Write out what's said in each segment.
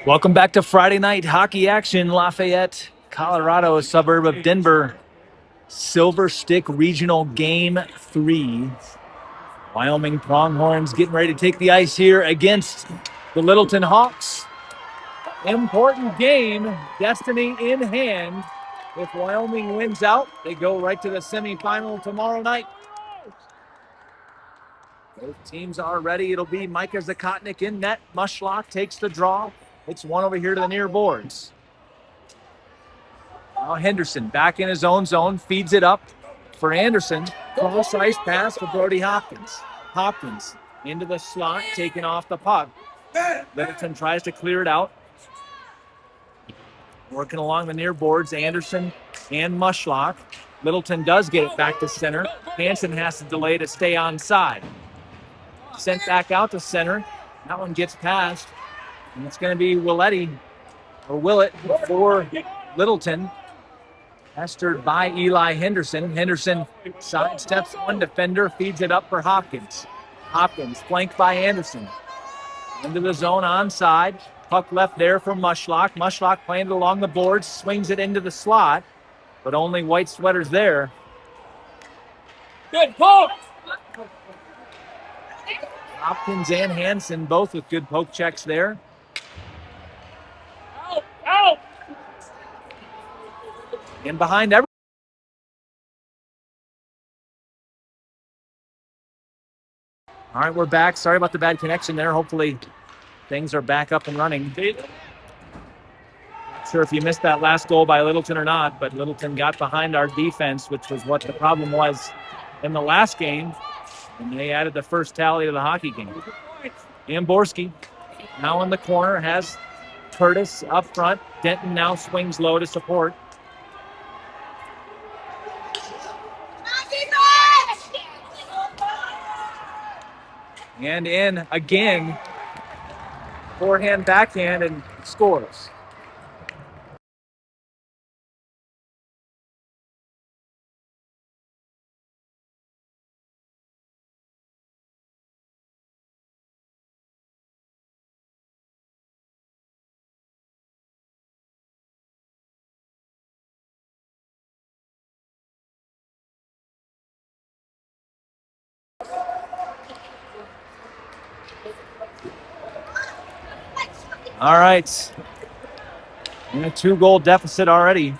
Welcome back to Friday night hockey action. Lafayette, Colorado, a suburb of Denver. Silver Stick Regional Game 3. Wyoming Pronghorns getting ready to take the ice here against the Littleton Hawks. Important game, destiny in hand. If Wyoming wins out, they go right to the semifinal tomorrow night. Both teams are ready. It'll be Micha Zakotnik in net. Mushlock takes the draw. It's one over here to the near boards. Now Henderson back in his own zone, feeds it up for Anderson. Cross ice pass to Brody Hopkins. Hopkins into the slot, taking off the puck. Littleton tries to clear it out. Working along the near boards, Anderson and Mushlock. Littleton does get it back to center. Hansen has to delay to stay on side. Sent back out to center. That one gets past. And it's going to be Willett for Littleton. Pestered by Eli Henderson. Henderson sidesteps one defender, feeds it up for Hopkins. Hopkins flanked by Anderson. Into the zone onside. Puck left there for Mushlock. Mushlock playing it along the boards, swings it into the slot, but only white sweaters there. Good poke! Hopkins and Hansen both with good poke checks there. Out! And behind every. All right, we're back. Sorry about the bad connection there. Hopefully things are back up and running. Not sure if you missed that last goal by Littleton or not, but Littleton got behind our defense, which was what the problem was in the last game. And they added the first tally to the hockey game. Amborski now in the corner has Curtis up front. Denton now swings low to support. And in again. Forehand, backhand, and scores. All right. In a 2-goal deficit already.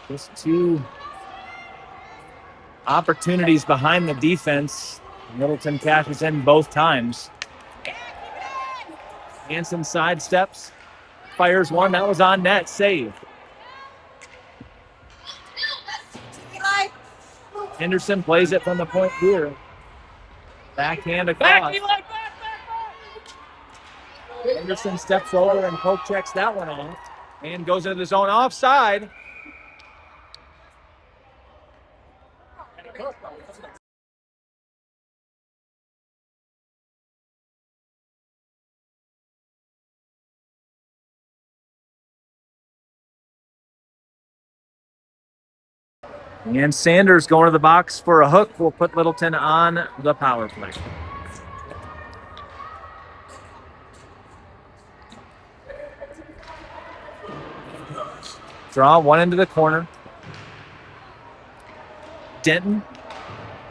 Just 2 opportunities behind the defense. Littleton cashes in both times. Hansen sidesteps. Fires one. That was on net. Save. Henderson plays it from the point here. Backhand across. Anderson steps over and poke checks that one off and goes into the zone offside. And Sanders going to the box for a hook will put Littleton on the power play. Draw one into the corner. Denton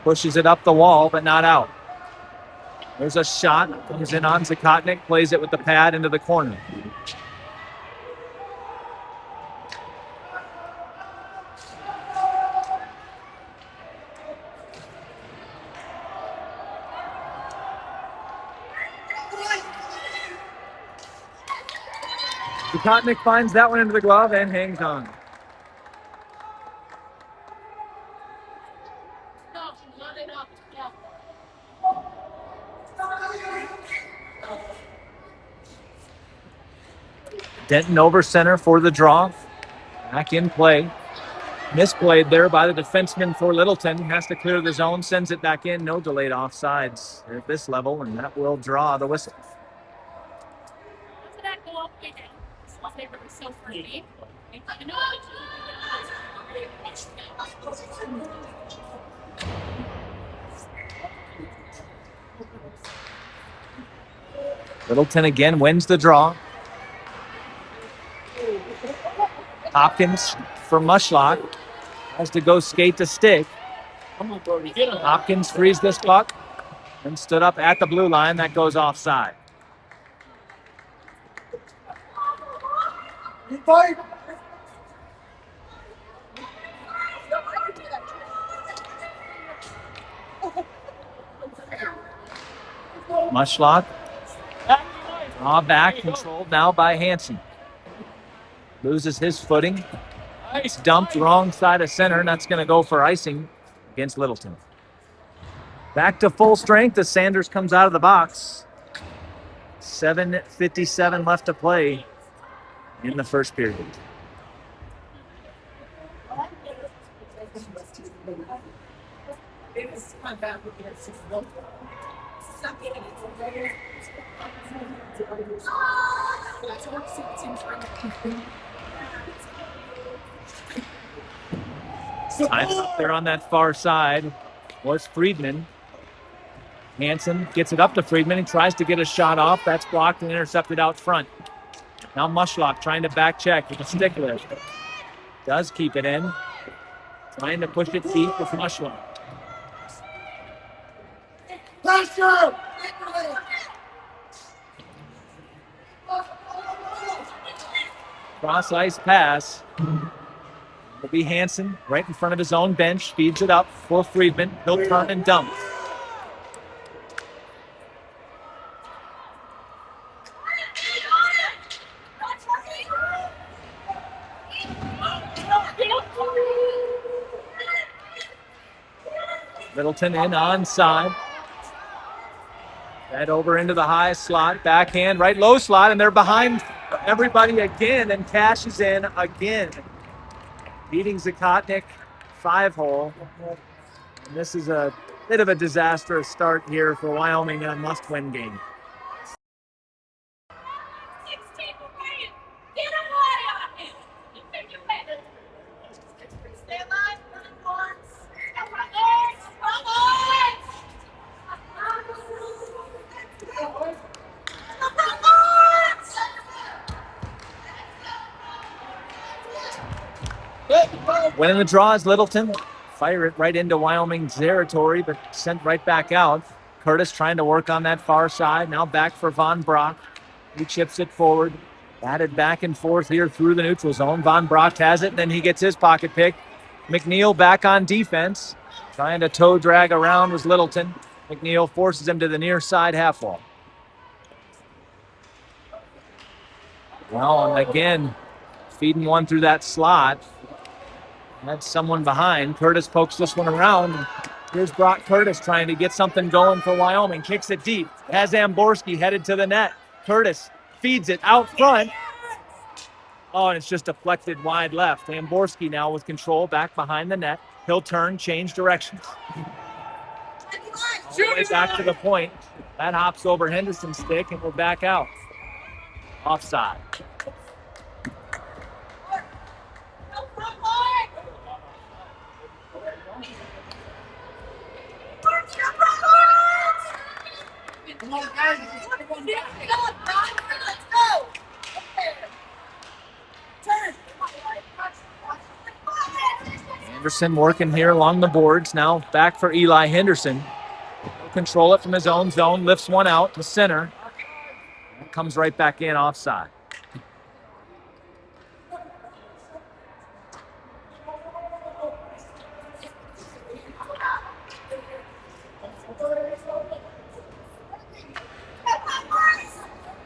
pushes it up the wall, but not out. There's a shot. Comes in on Zakotnik. Plays it with the pad into the corner. Zakotnik finds that one into the glove and hangs on. Denton over center for the draw. Back in play. Misplayed there by the defenseman for Littleton. Has to clear the zone, sends it back in. No delayed offsides at this level, and that will draw the whistle. Littleton again wins the draw. Hopkins for Mushlock. Has to go skate to stick. Come on, Brody. Get him. Hopkins frees this puck and stood up at the blue line. That goes offside. Mushlock. Draw back, controlled now by Hansen. Loses his footing. It's dumped wrong side of center, and that's going to go for icing against Littleton. Back to full strength as Sanders comes out of the box. 7:57 left to play in the first period. Time up there on that far side was Friedman. Hansen gets it up to Friedman. He tries to get a shot off. That's blocked and intercepted out front. Now Mushlock trying to back check with a stick lift. Does keep it in. Trying to push it deep with Mushlock. Pressure! Cross ice pass. Will be Hansen right in front of his own bench. Feeds it up for Friedman. He'll turn and dump. Littleton in onside. Head over into the high slot. Backhand, right low slot, and they're behind everybody again and cashes in again. Beating Zakotnik 5-hole. And this is a bit of a disastrous start here for Wyoming in a must-win game. Winning the draw is Littleton. Fire it right into Wyoming territory, but sent right back out. Curtis trying to work on that far side. Now back for Vanbragt. He chips it forward. Batted back and forth here through the neutral zone. Vanbragt has it, and then he gets his pocket pick. McNeal back on defense. Trying to toe drag around was Littleton. McNeal forces him to the near side half wall. Well, and again, feeding one through that slot. That's someone behind. Curtis pokes this one around. Here's Brock Curtis trying to get something going for Wyoming. Kicks it deep. Has Amborski headed to the net. Curtis feeds it out front. Oh, and it's just deflected wide left. Amborski now with control back behind the net. He'll turn, change directions. All the way back to the point. That hops over Henderson's stick and we're back out. Offside. Anderson working here along the boards. Now back for Elijah Henderson. He'll control it from his own zone. Lifts one out to center. Comes right back in offside.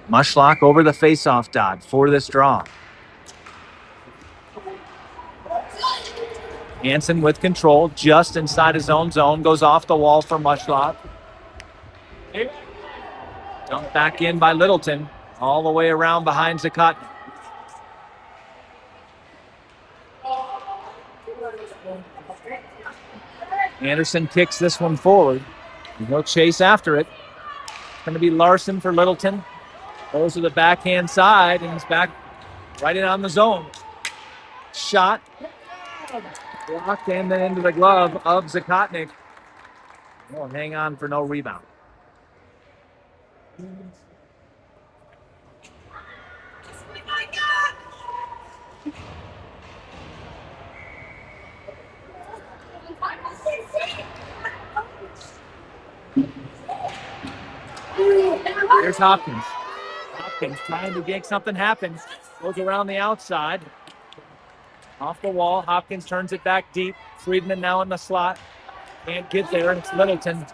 Mushlock over the faceoff dot for this draw. Hansen with control, just inside his own zone, goes off the wall for Mushlock. Dumped back in by Littleton, all the way around behind Zakotnik. Anderson kicks this one forward. He'll chase after it. It's going to be Larson for Littleton. Goes to the backhand side, and he's back right in on the zone. Shot. Blocked and then into the glove of Zakotnik. Won't hang on for no rebound. Here's Hopkins. Hopkins trying to make something happen. Goes around the outside. Off the wall. Hopkins turns it back deep. Friedman now in the slot. Can't get there. It's Littleton.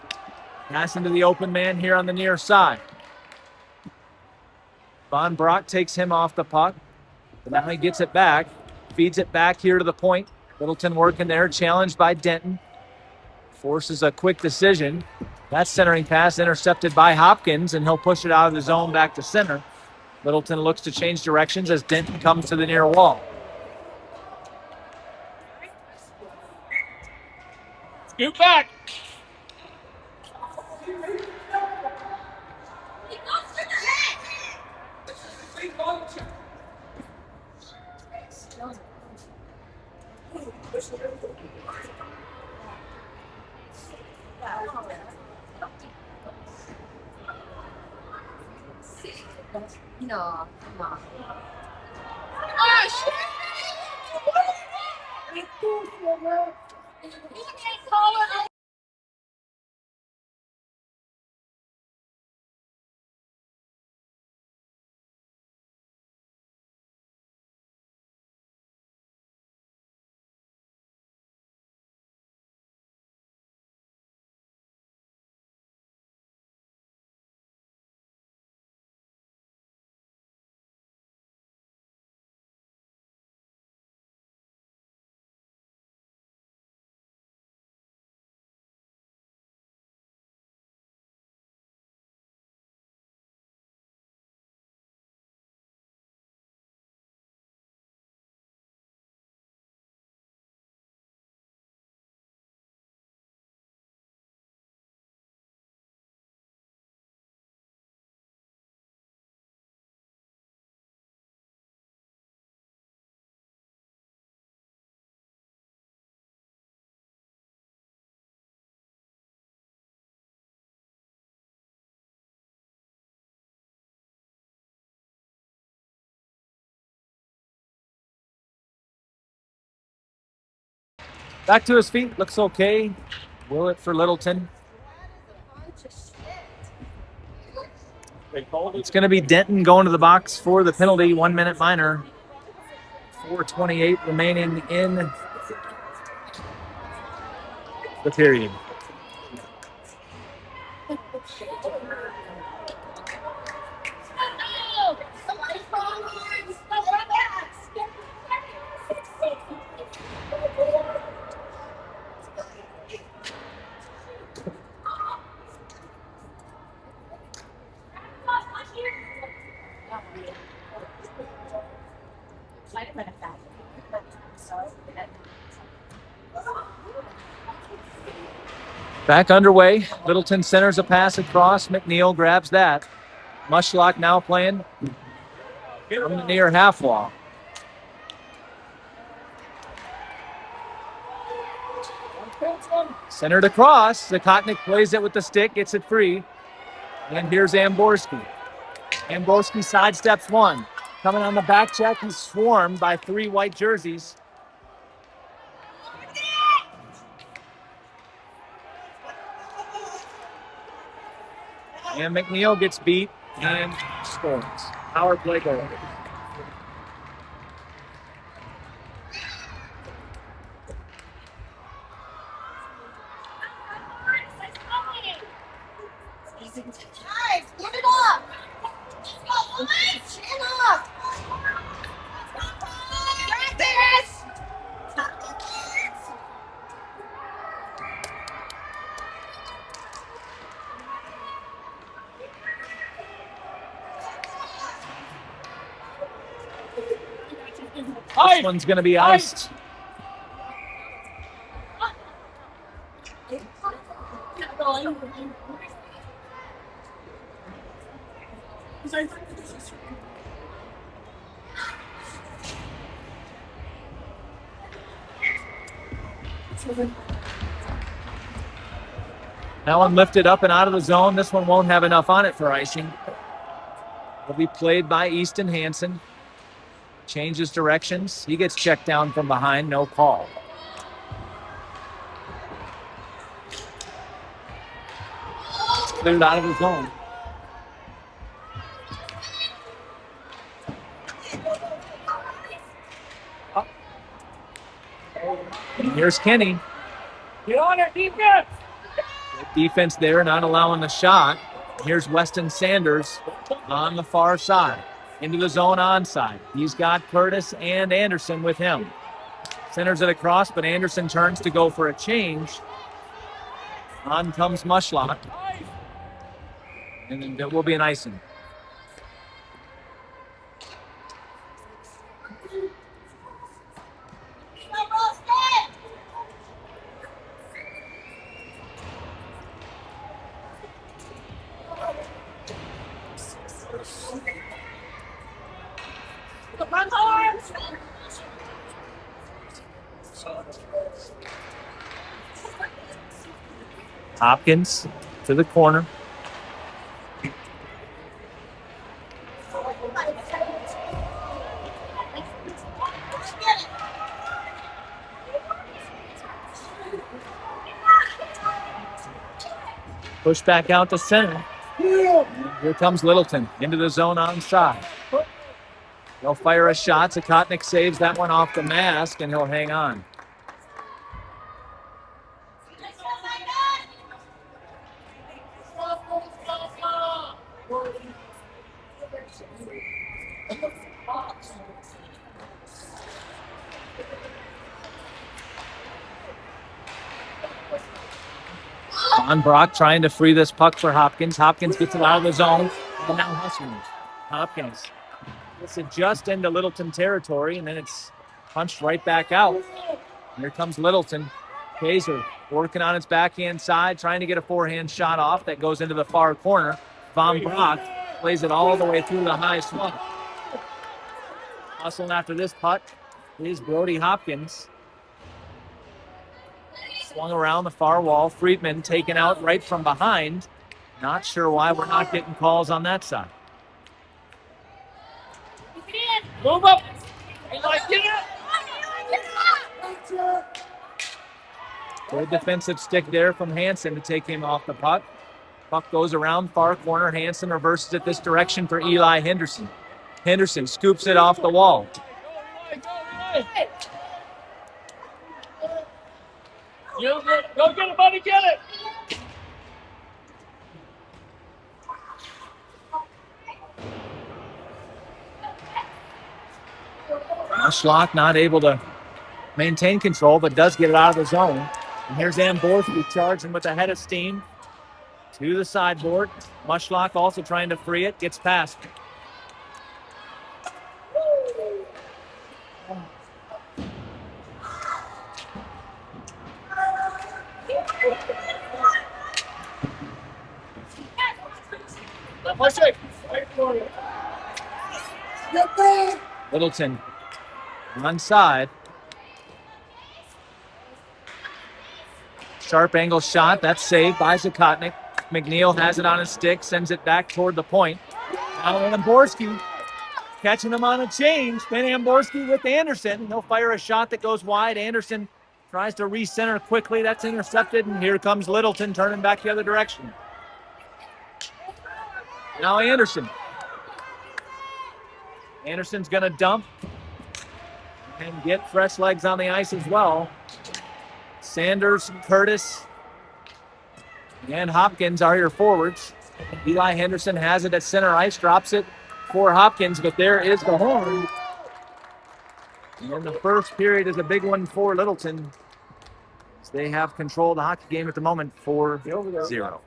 Pass into the open man here on the near side. Vanbragt takes him off the puck. But now he gets it back. Feeds it back here to the point. Littleton working there. Challenged by Denton. Forces a quick decision. That centering pass intercepted by Hopkins, and he'll push it out of the zone back to center. Littleton looks to change directions as Denton comes to the near wall. Scoot back. No, no. Back to his feet. Looks okay. Will it for Littleton. It's going to be Denton going to the box for the penalty. 1 minute minor. 4:28 remaining in the period. Back underway. Littleton centers a pass across. McNeal grabs that. Mushlock now playing from the near half wall. Centered across. Zakotnik plays it with the stick, gets it free. And here's Amborski. Amborski sidesteps one. Coming on the back check, he's swarmed by 3 white jerseys. And McNeal gets beat and scores. Power play goal. Guys, give it up! Chin up! Practice! This one's going to be iced. That one lifted up and out of the zone. This one won't have enough on it for icing. Will be played by Easton Hansen. Changes directions. He gets checked down from behind. No call. Cleared out of the zone. And here's Kenny. Get on it, defense. Good defense there, not allowing the shot. Here's Weston Sanders on the far side. Into the zone onside. He's got Curtis and Anderson with him. Centers it across, but Anderson turns to go for a change. On comes Mushlock. And then there will be an icing. Hopkins to the corner. Push back out to center. Here comes Littleton into the zone onside. They'll fire a shot. Zakotnik saves that one off the mask, and he'll hang on. Vanbragt trying to free this puck for Hopkins. Hopkins gets it out of the zone. And now hustling. Hopkins gets it just into Littleton territory, and then it's punched right back out. Here comes Littleton. Kaiser working on its backhand side, trying to get a forehand shot off that goes into the far corner. Vanbragt plays it all the way through the high slot. Hustling after this puck is Brody Hopkins. Swung around the far wall. Friedman taken out right from behind. Not sure why we're not getting calls on that side. Move up. Eli, get it. Good defensive stick there from Hansen to take him off the puck. Puck goes around far corner. Hansen reverses it this direction for Eli Henderson. Henderson scoops it off the wall. Go get it, buddy, get it. Mushlock not able to maintain control, but does get it out of the zone. And here's Amborski charging with a head of steam to the sideboard. Mushlock also trying to free it, gets past. Littleton onside. Sharp angle shot. That's saved by Zakotnik. McNeal has it on his stick, sends it back toward the point. Now Amborski catching him on a change. Finn Amborski with Anderson. He'll fire a shot that goes wide. Anderson tries to recenter quickly. That's intercepted, and here comes Littleton turning back the other direction. Now Anderson. Anderson's going to dump and get fresh legs on the ice as well. Sanders, Curtis, and Hopkins are your forwards. Eli Henderson has it at center ice, drops it for Hopkins, but there is the horn. And the first period is a big one for Littleton. They have control of the hockey game at the moment 4-0.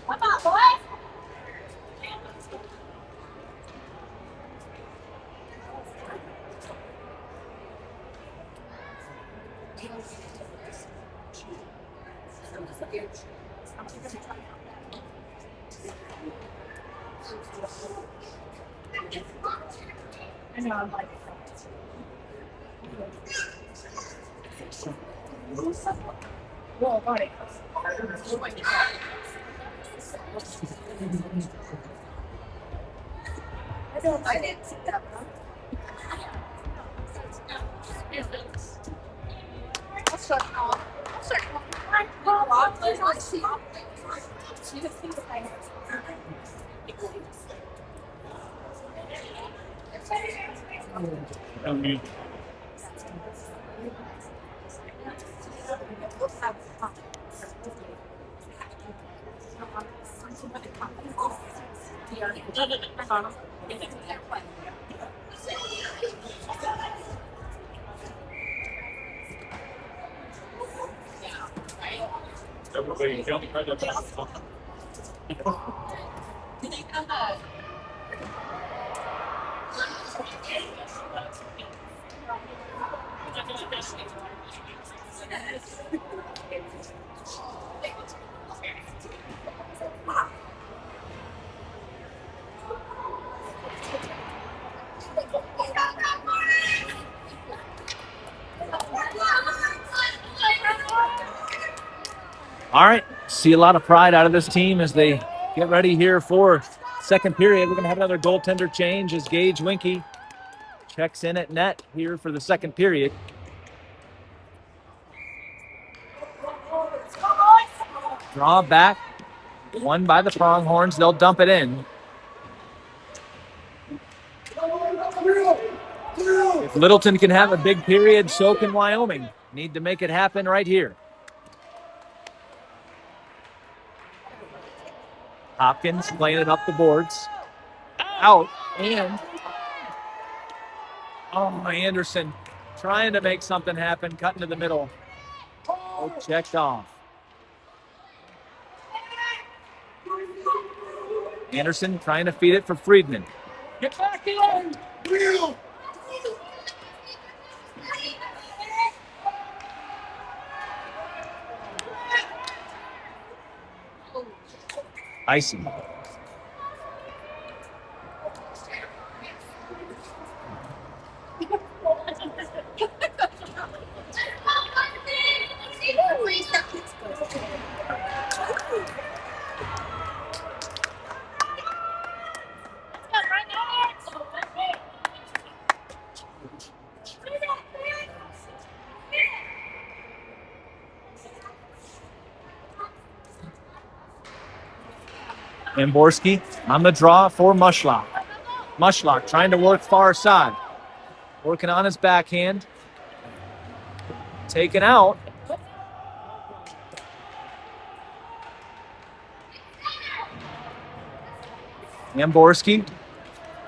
Come on, boys. I know, I'm like, whoa, buddy. I didn't see that one. All right, see a lot of pride out of this team as they get ready here for second period. We're going to have another goaltender change as Gage Winke checks in at net here for the second period. Draw back, won by the Pronghorns. They'll dump it in. If Littleton can have a big period, so can Wyoming. Need to make it happen right here. Hopkins playing it up the boards. Out, and Anderson trying to make something happen, cutting to the middle. Oh, checked off. Anderson trying to feed it for Friedman. Get back in! Icing. Amborski on the draw for Mushlock. Mushlock trying to work far side. Working on his backhand. Taken out. Amborski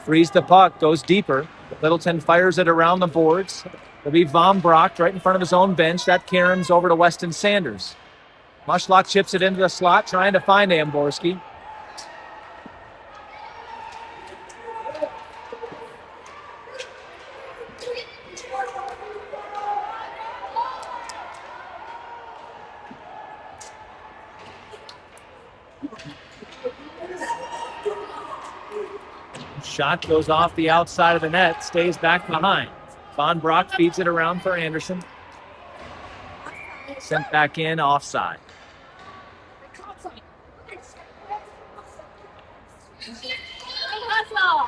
frees the puck, goes deeper. Littleton fires it around the boards. It'll be Vanbragt right in front of his own bench. That caroms over to Weston Sanders. Mushlock chips it into the slot, trying to find Amborski. Shot goes off the outside of the net, stays back behind. Vanbragt feeds it around for Anderson. Sent back in, offside. Let's go!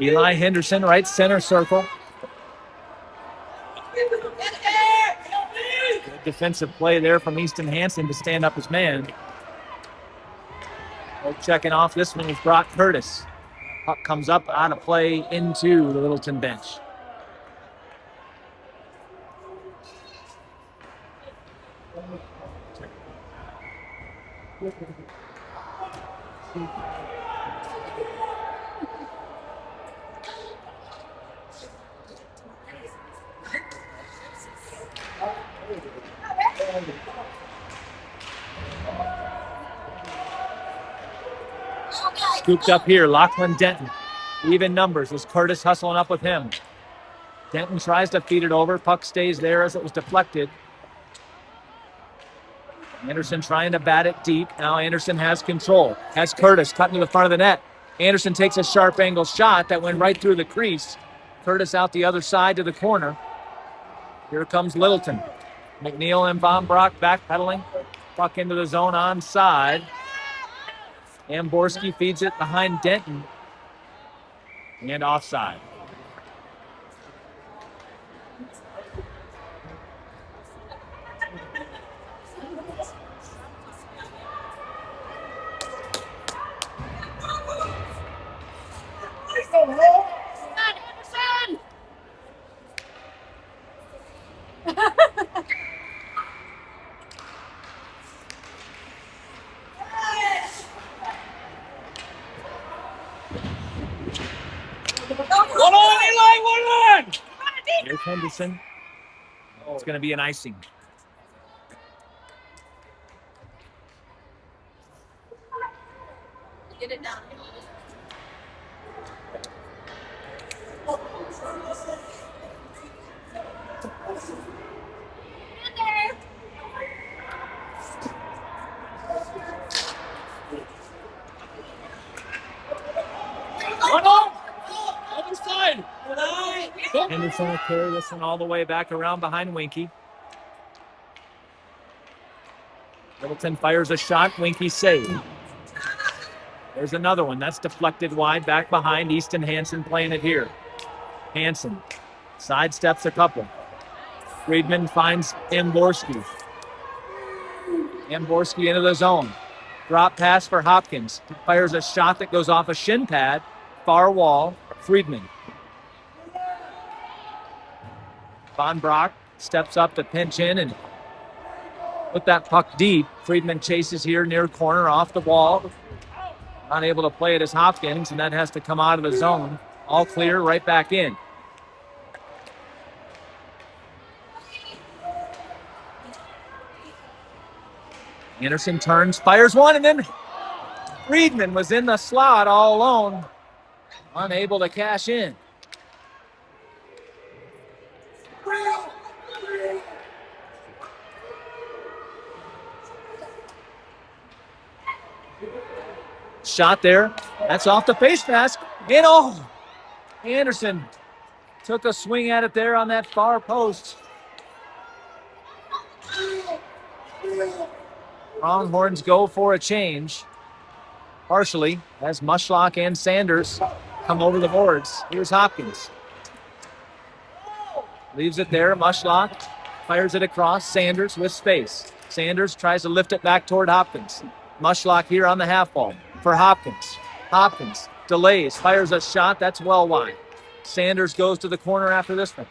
Elijah Henderson, right center circle. Good defensive play there from Easton Hansen to stand up his man. Checking off this one is Brock Curtis. Puck comes up out of play into the Littleton bench. Scooped up here, Lachlan Denton. Even numbers as Curtis hustling up with him. Denton tries to feed it over. Puck stays there as it was deflected. Anderson trying to bat it deep. Now Anderson has control. Has Curtis cutting to the front of the net. Anderson takes a sharp angle shot that went right through the crease. Curtis out the other side to the corner. Here comes Littleton. McNeal and Vanbragt backpedaling. Puck into the zone onside. Amborski feeds it behind Denton. And offside. Erik Henderson. It's going to be an icing. Get it down. Other side. Henderson will carry this one all the way back around behind Winke. Littleton fires a shot. Winke saved. There's another one. That's deflected wide back behind. Easton Hansen playing it here. Hansen sidesteps a couple. Friedman finds Amborski. Amborski into the zone. Drop pass for Hopkins. Fires a shot that goes off a shin pad. Far wall. Friedman. Vanbragt steps up to pinch in and put that puck deep. Friedman chases here near corner off the wall. Not able to play it as Hopkins, and that has to come out of the zone. All clear, right back in. Anderson turns, fires one, and then Friedman was in the slot all alone. Unable to cash in. Shot there. That's off the face mask. And Anderson took a swing at it there on that far post. Pronghorns go for a change. Partially, as Mushlock and Sanders come over the boards. Here's Hopkins. Leaves it there. Mushlock fires it across. Sanders with space. Sanders tries to lift it back toward Hopkins. Mushlock here on the half wall for Hopkins. Hopkins delays, fires a shot. That's well wide. Sanders goes to the corner after this one.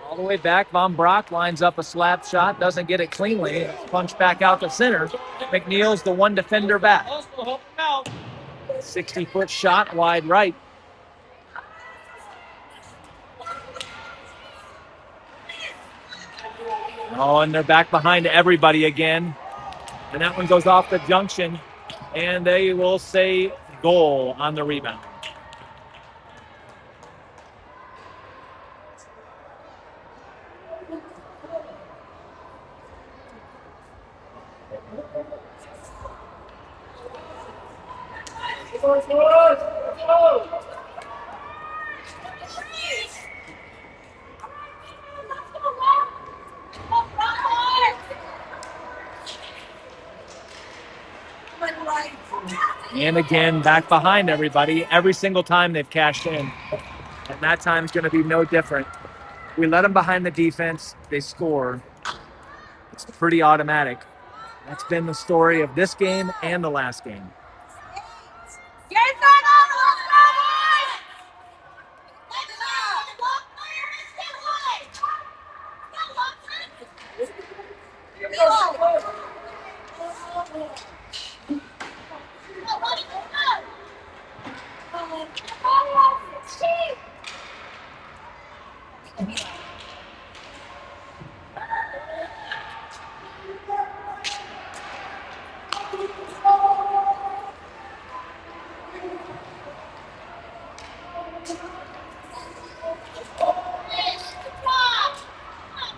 All the way back, Vanbragt lines up a slap shot. Doesn't get it cleanly. Punch back out to center. McNeal's the one defender back. 60-foot shot wide right. Oh, and they're back behind everybody again. And that one goes off the junction. And they will say goal on the rebound. And again, back behind everybody every single time they've cashed in. And that time's going to be no different. We let them behind the defense. They score. It's pretty automatic. That's been the story of this game and the last game.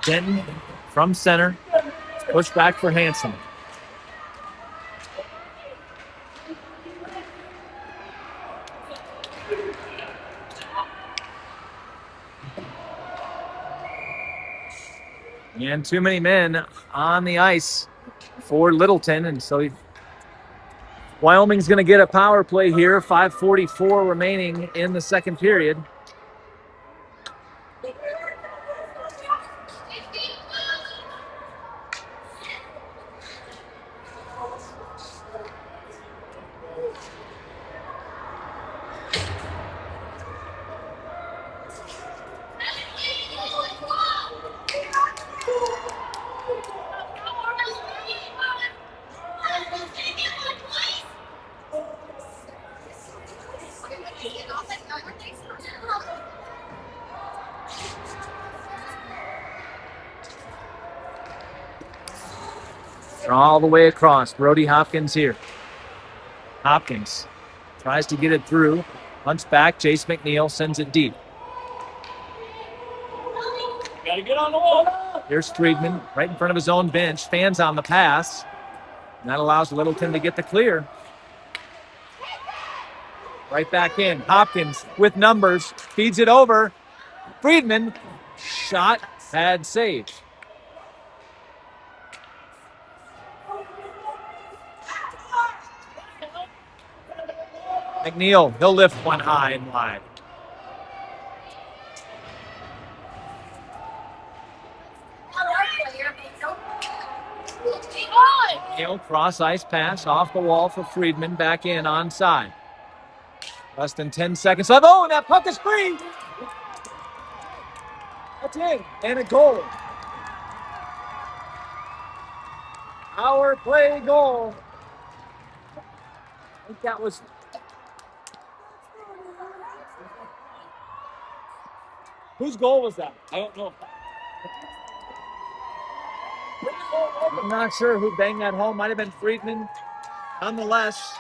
Denton from center, Push back for Hansen. And too many men on the ice for Littleton. And so Wyoming's going to get a power play here. 5:44 remaining in the second period. All the way across. Brody Hopkins here. Hopkins tries to get it through. Hunts back. Jayce McNeal sends it deep. Gotta get on the wall. Here's Friedman right in front of his own bench. Fans on the pass. And that allows Littleton to get the clear. Right back in. Hopkins with numbers. Feeds it over. Friedman. Shot. Pad save. McNeal, he'll lift one high and wide. McNeal, cross ice pass off the wall for Friedman, back in onside. Less than 10 seconds left. Oh, and that puck is free. That's in, and a goal. Power play goal. I think that was... Whose goal was that? I don't know. I'm not sure who banged that home. Might have been Friedman. Nonetheless,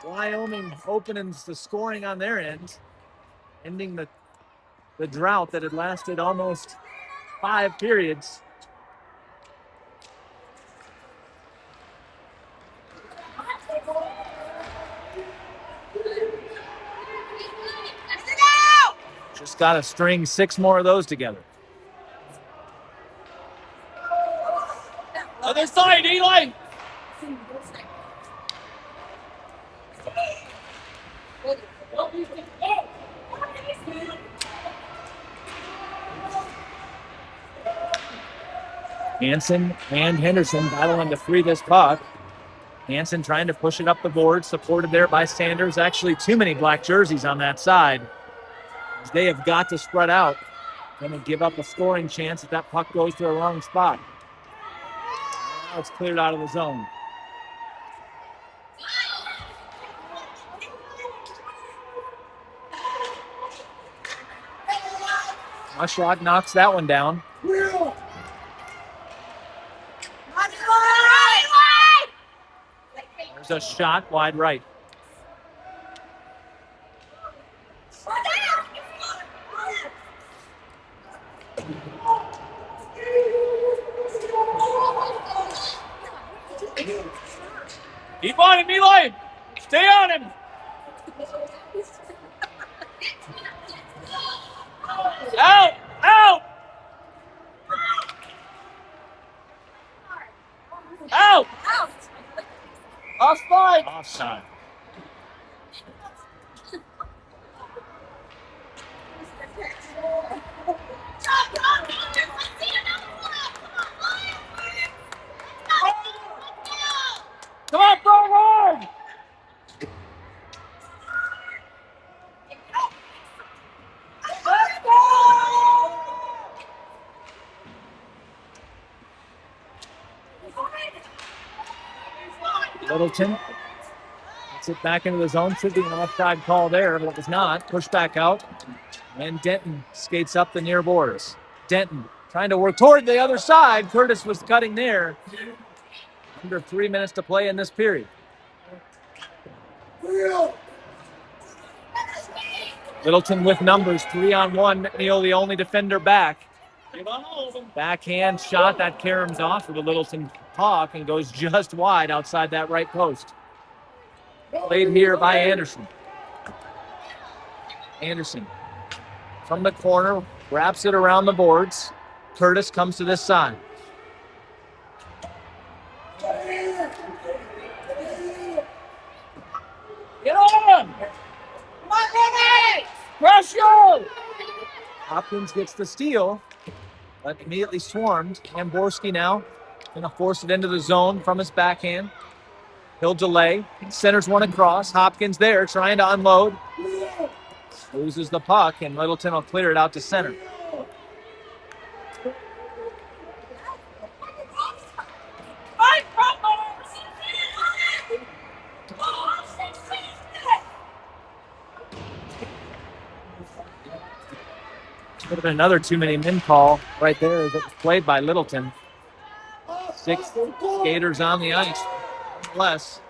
Wyoming opens the scoring on their end, ending the drought that had lasted almost 5 periods. Just got to string 6 more of those together. Other side, Eli. Hansen and Henderson battling to free this puck. Hansen trying to push it up the board, supported there by Sanders. Actually, too many black jerseys on that side. They have got to spread out. Going to give up a scoring chance if that puck goes to the wrong spot. Now it's cleared out of the zone. Mushlock knocks that one down. There's a shot wide right. Keep on him, Eli. Stay on him. Out! Out! Out! Offside! Offside. Come on, Pronghorns! Littleton gets it back into the zone. Should be an offside call there, but it was not. Pushed back out. And Denton skates up the near boards. Denton trying to work toward the other side. Curtis was cutting there. Under 3 minutes to play in this period. Littleton with numbers, 3-on-1. McNeal the only defender back. Backhand shot that caroms off of the Littleton puck and goes just wide outside that right post. Played here by Anderson. Anderson from the corner, wraps it around the boards. Curtis comes to this side. Get on! Pressure! Hopkins gets the steal, but immediately swarmed. Amborski now going to force it into the zone from his backhand. He'll delay. Centers one across. Hopkins there trying to unload. Loses the puck, and Littleton will clear it out to center. Could have been another too-many-men call right there as it was played by Littleton. 6 skaters on the ice. Less.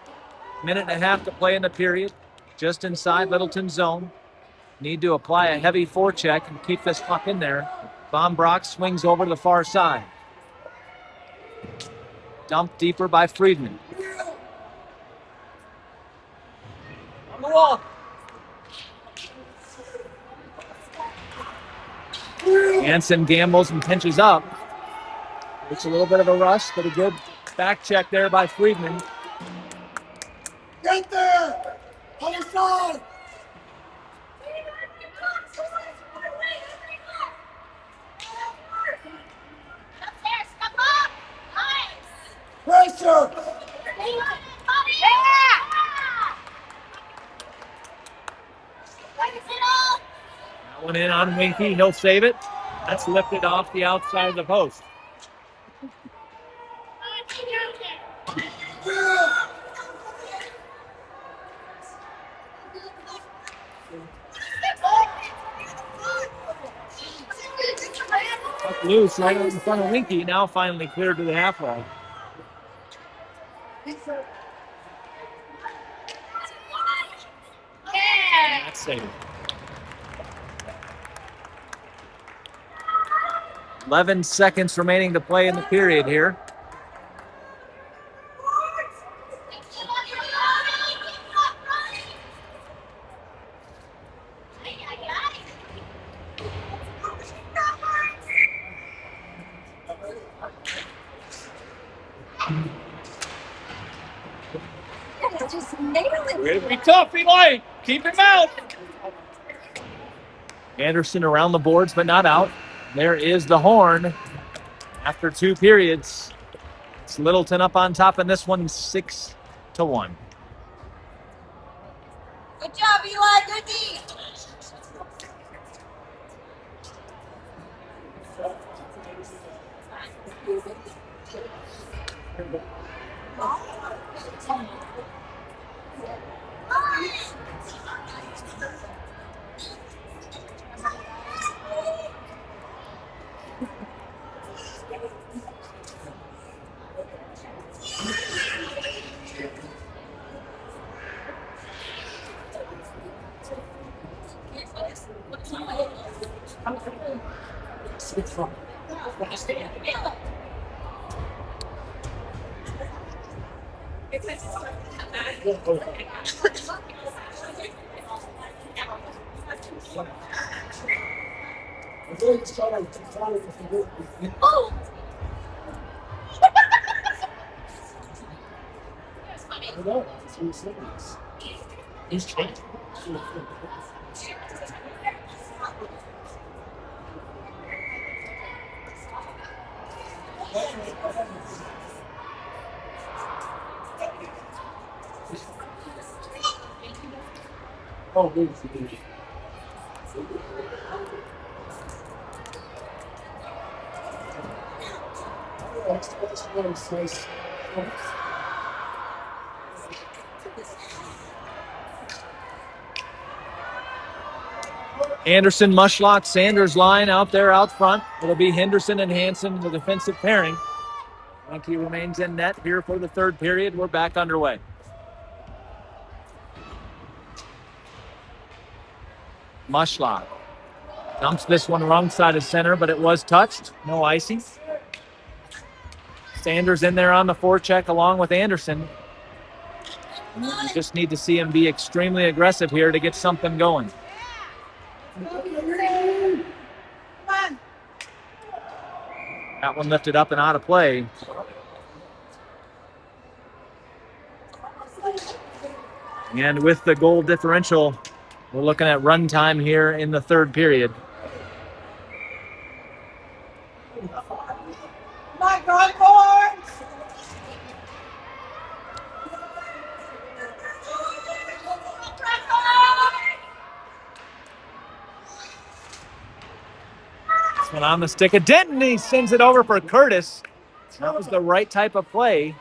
Minute and a half to play in the period. Just inside Littleton's zone. Need to apply a heavy forecheck and keep this puck in there. Vanbragt swings over to the far side. Dumped deeper by Friedman. On the wall. Hansen gambles and pinches up. It's a little bit of a rush, but a good back check there by Friedman. Get there! On the side! Pressure! That one in on Winke. He'll save it. That's lifted off the outside of the post. Puck loose right in front of Winke. Now finally cleared to the half wall. That's saved. 11 seconds remaining to play in the period here. Way to be tough, Eli. Keep him out. Anderson around the boards, but not out. There is the horn after 2 periods. It's Littleton up on top in this one, 6-1. Good job, Eli. Good D. Anderson, Mushlock, Sanders line out there out front. It'll be Henderson and Hansen, the defensive pairing. Winke remains in net here for the 3rd period. We're back underway. Mushlock Dumps this one wrong side of center, but it was touched. No icing. Sanders in there on the forecheck along with Anderson. You just need to see him be extremely aggressive here to get something going. That one lifted up and out of play. And with the goal differential, we're looking at run time here in the third period. My Pronghorns! This one on the stick of Denton. He sends it over for Curtis. That was the right type of play.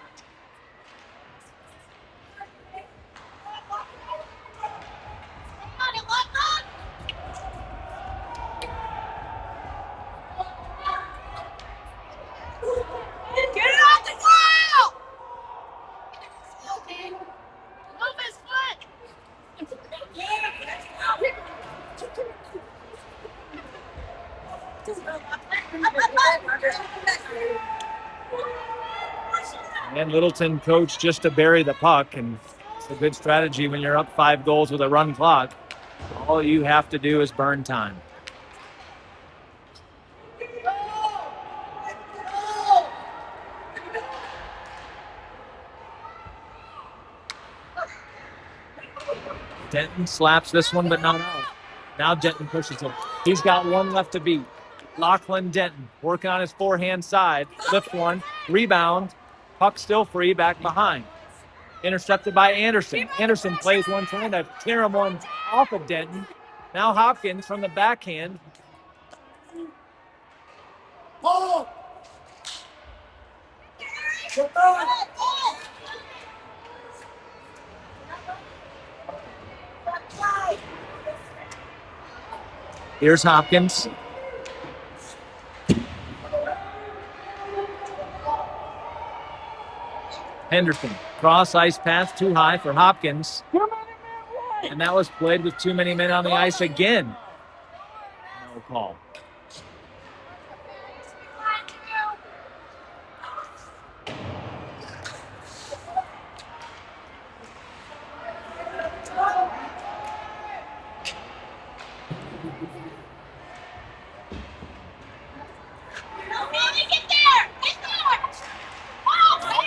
And Littleton coached just to bury the puck, and it's a good strategy when you're up 5 goals with a run clock. All you have to do is burn time. Denton slaps this one, but not out. Now Denton pushes it. He's got one left to beat. Lachlan Denton working on his forehand side. Lift one, rebound. Puck still free, back behind. Intercepted by Anderson. Anderson plays one, trying to clear him one off of Denton. Now Hopkins from the backhand. Oh! Here's Hopkins. Henderson, cross ice pass too high for Hopkins. And that was played with too many men on the ice again. No call.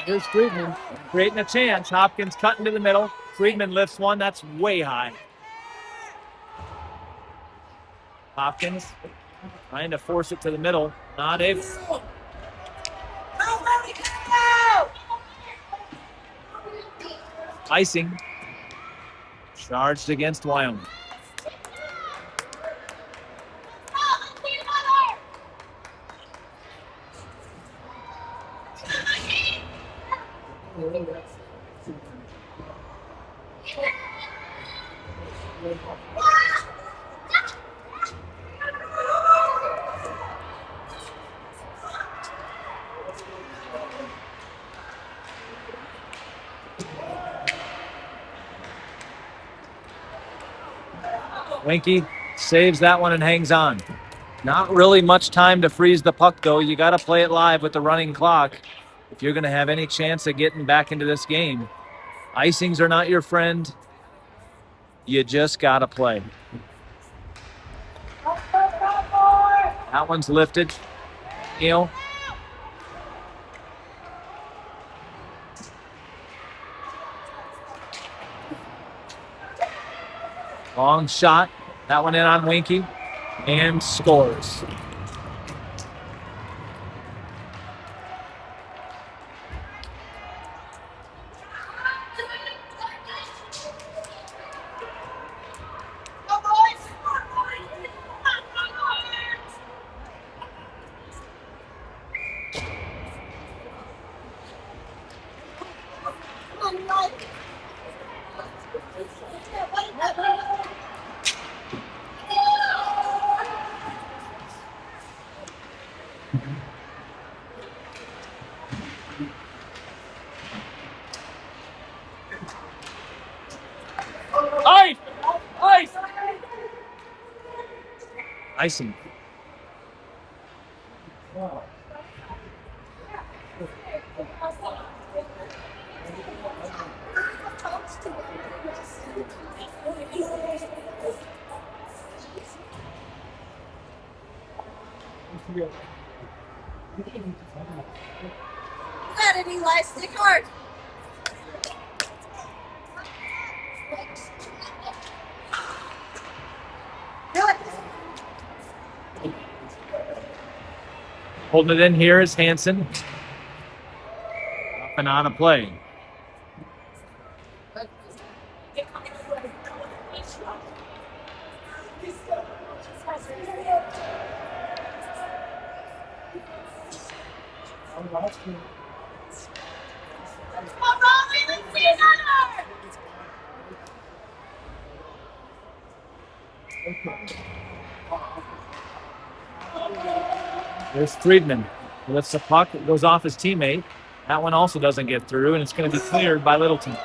Here's Friedman creating a chance. Hopkins cutting to the middle. Friedman lifts one. That's way high. Hopkins trying to force it to the middle. Not able. Icing. Charged against Wyoming. Winke saves that one and hangs on. Not really much time to freeze the puck, though. You got to play it live with the running clock if you're going to have any chance of getting back into this game. Icings are not your friend. You just got to play. That one's lifted. McNeal. Long shot. That one in on Winke. And scores. Icing. Got it, Eli. Stick hard. Do it. Holding it in here is Hansen. Up and on a play. There's Friedman. He lifts the puck. It goes off his teammate. That one also doesn't get through, and it's going to be cleared by Littleton.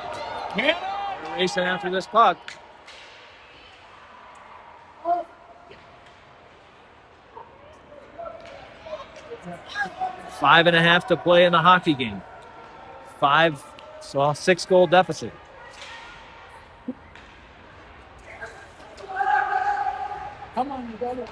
They're racing after this puck. Five and a half to play in the hockey game. 6-goal deficit. Come on, you got it.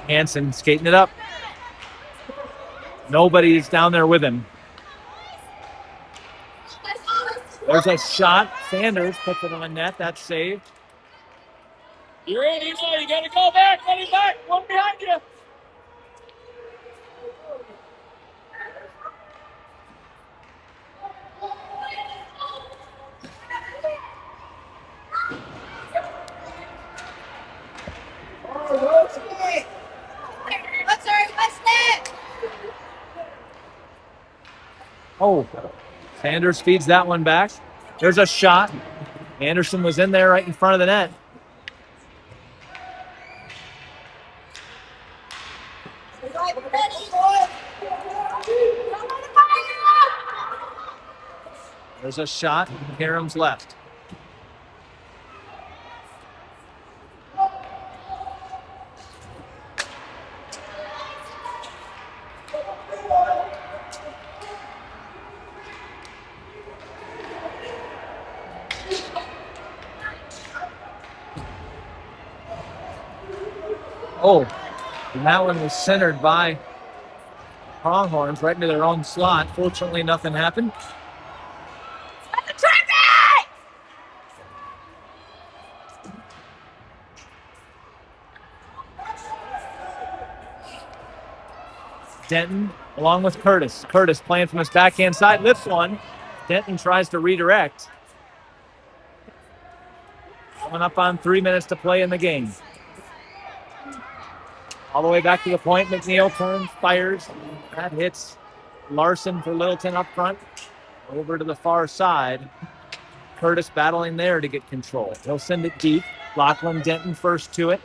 Hansen skating it up. Nobody's down there with him. There's a shot. Sanders puts it on net. That's saved. You're in, Eli. You got to go back. Running back. One behind you. Oh, Sanders feeds that one back. There's a shot. Anderson was in there right in front of the net. There's a shot. Karam's left. Oh, and that one was centered by Pronghorns right into their own slot. Fortunately, nothing happened. Denton along with Curtis. Curtis playing from his backhand side, lifts one. Denton tries to redirect. Coming up on 3 minutes to play in the game. All the way back to the point. McNeal turns, fires. That hits Larson for Littleton up front. Over to the far side. Curtis battling there to get control. He'll send it deep. Lachlan Denton first to it.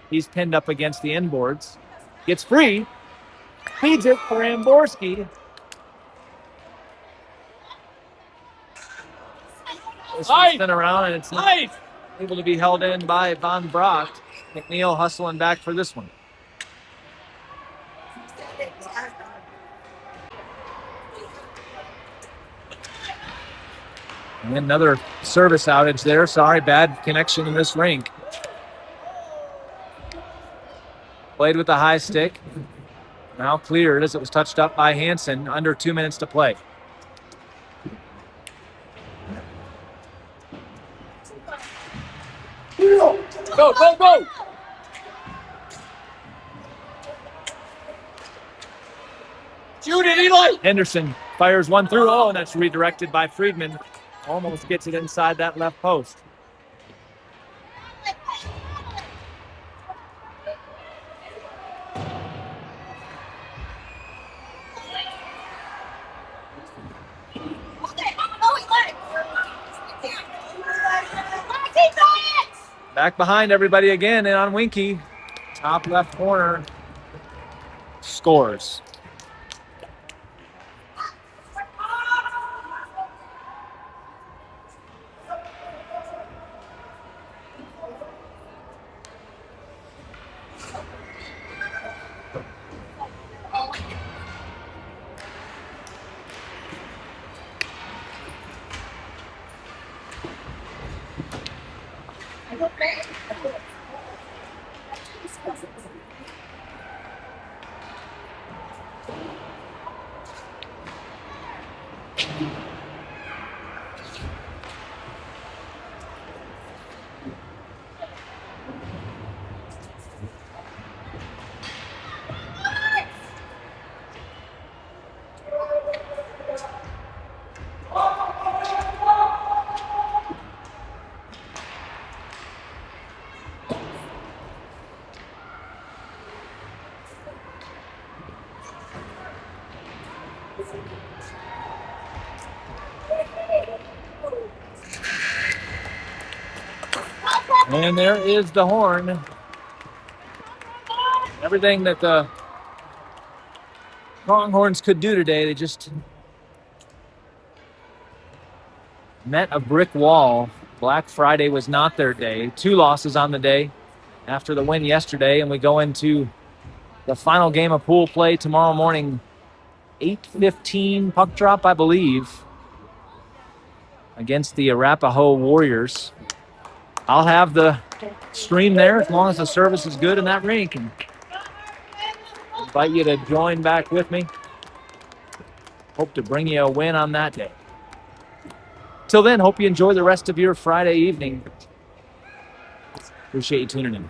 He's pinned up against the inboards. Gets free. Feeds it for Amborski. This one's spin around and it's not able to be held in by Vanbragt. McNeal hustling back for this one. And another service outage there. Sorry, bad connection in this rink. Played with the high stick. Now cleared as it was touched up by Hansen. Under 2 minutes to play. Go, go, go! Shoot it, Eli! Henderson fires one through. Oh, and that's redirected by Friedman. Almost gets it inside that left post. Back behind everybody again, and on Winke, top left corner, scores. And there is the horn. Everything that the Pronghorns could do today, they just met a brick wall. Black Friday was not their day. 2 losses on the day after the win yesterday, and we go into the final game of pool play tomorrow morning, 8:15 puck drop, I believe, against the Arapahoe Warriors. I'll have the stream there as long as the service is good in that rink, and invite you to join back with me. Hope to bring you a win on that day. Till then, hope you enjoy the rest of your Friday evening. Appreciate you tuning in.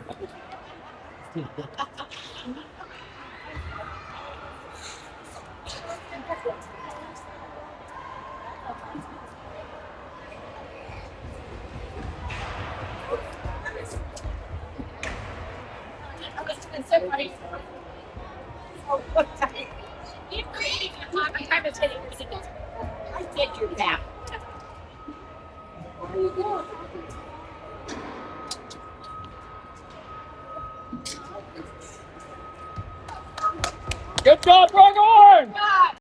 I figured that. Good job, Brody.